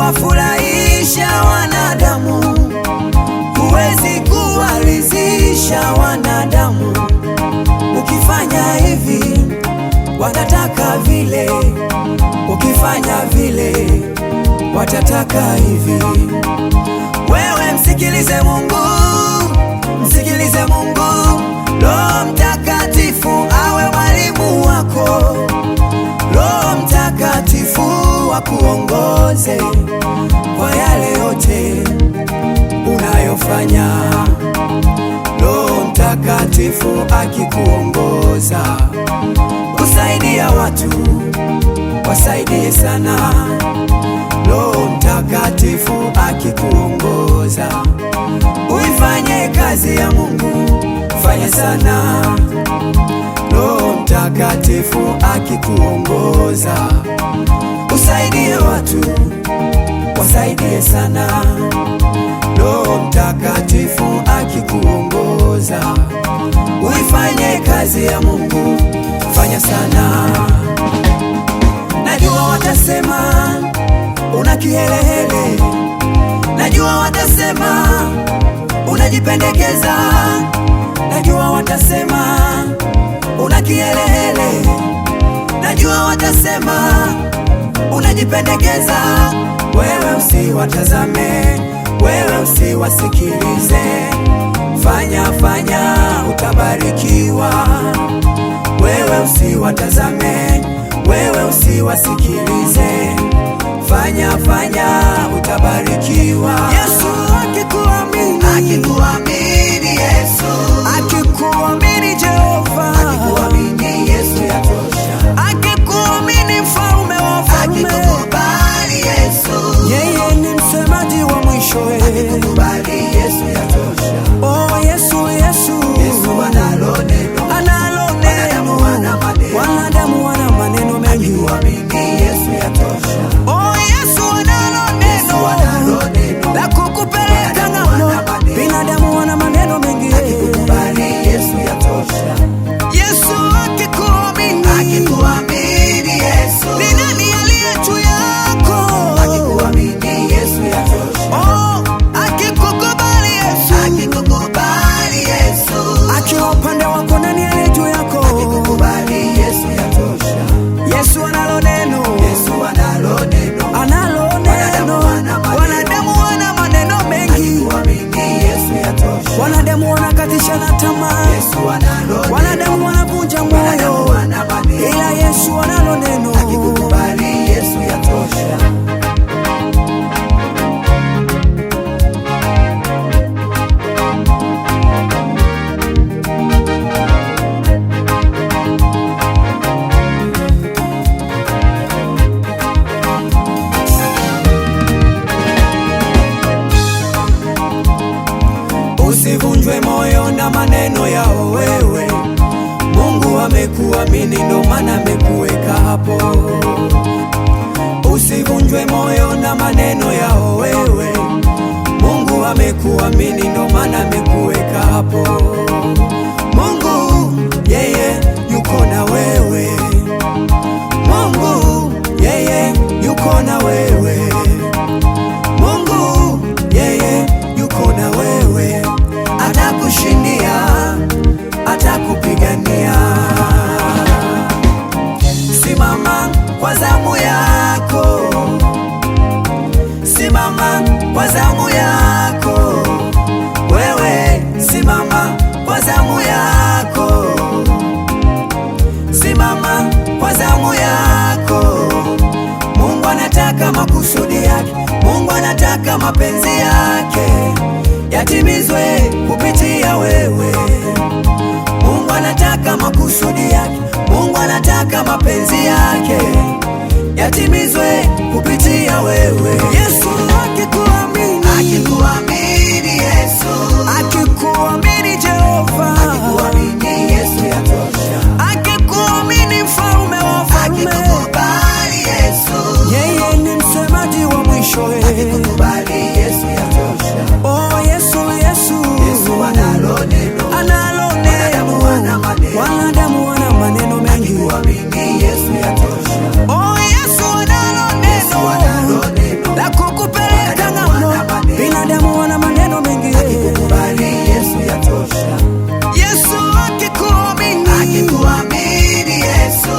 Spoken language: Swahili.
Kuwafurahisha wanadamu, huwezi kuwalizisha wanadamu. Ukifanya hivi wanataka vile, ukifanya vile watataka hivi. Wewe msikilize Mungu, msikilize Mungu. Roho Mtakatifu awe mwalimu wako, Roho Mtakatifu akuongoze kwa yale yote unayofanya. Roho Mtakatifu akikuongoza kusaidia watu, wasaidie sana. Roho Mtakatifu akikuongoza uifanye kazi ya Mungu, fanya sana. Roho Mtakatifu akikuongoza usaidie watu, wasaidie sana. Roho Mtakatifu akikuongoza uifanye kazi ya Mungu, fanya sana. Najua watasema una kihelehele, najua watasema unajipendekeza, najua watasema una kihelehele, najua watasema unajipendekeza. Wewe usiwatazame, wewe usiwasikilize, fanya fanya utabarikiwa. Wewe usiwatazame, wewe usiwasikilize, fanya fanya utabarikiwa. Yesu akikuamini, akikuamini Yesu, akikuamini Jehova, akikuamini Yesu yatosha, akikuamini mfalme wa wafalme, akikukubali Yesu, yeye ni msemaji wa mwisho, akikukubali Yesu yatosha. Oh Yesu, Yesu, Yesu analo neno, analo neno, wanadamu wana maneno mengi, akikuamini Yesu yatosha. Oh Yesu analo neno la kukupeleka ng'ambo, binadamu wana maneno mengi, akikukubali Yesu yatosha. Yesu akikuamini, akikuamini Yesu, ni nani aliye juu yako? Akikuamini Yesu yatosha. Oh, akikukubali Yesu, akikukubali Yesu, akiwa upande wako nani aliye juu yako? Akikukubali Yesu yatosha. Yesu analo neno, Yesu analo neno, analo neno. Wanadamu wana maneno mengi, akikuamini Yesu yatosha. Wanadamu wanakatisha na tamaa, Yesu analo neno. Wanadamu wanavunja moyo, ila Yesu analo neno, akikukubali Yesu yatosha. Usivunjwe moyo na maneno yao wewe, Mungu amekuamini ndo maana amekuweka hapo. Usivunjwe moyo na maneno yao wewe, Mungu amekuamini ndo maana amekuweka hapo. Mungu yeye yuko na wewe, Mungu yeye yuko na wewe, Mungu yeye yuko na wewe, atakushindia, atakupigania. anataka mapenzi yake yatimizwe kupitia wewe. Mungu anataka makusudi yake, Mungu anataka mapenzi yake yatimizwe kupitia wewe. Yesu akikuamini, akikuamini Yesu, akikuamini Jehova, akikuamini Yesu yatosha, akikuamini mfalme wa wafalme, akikukubali Yesu, yeye ni msemaji wa mwisho, akikukubali Yesu yatosha. Oh Yesu, Yesu, Yesu analo neno, wanadamu wana maneno mengi, akikuamini Yesu yatosha. Oh Yesu analo neno la kukupeleka ng'ambo, binadamu wana maneno mengi, akikukubali Yesu yatosha. Yesu akikuamini, akikuamini Yesu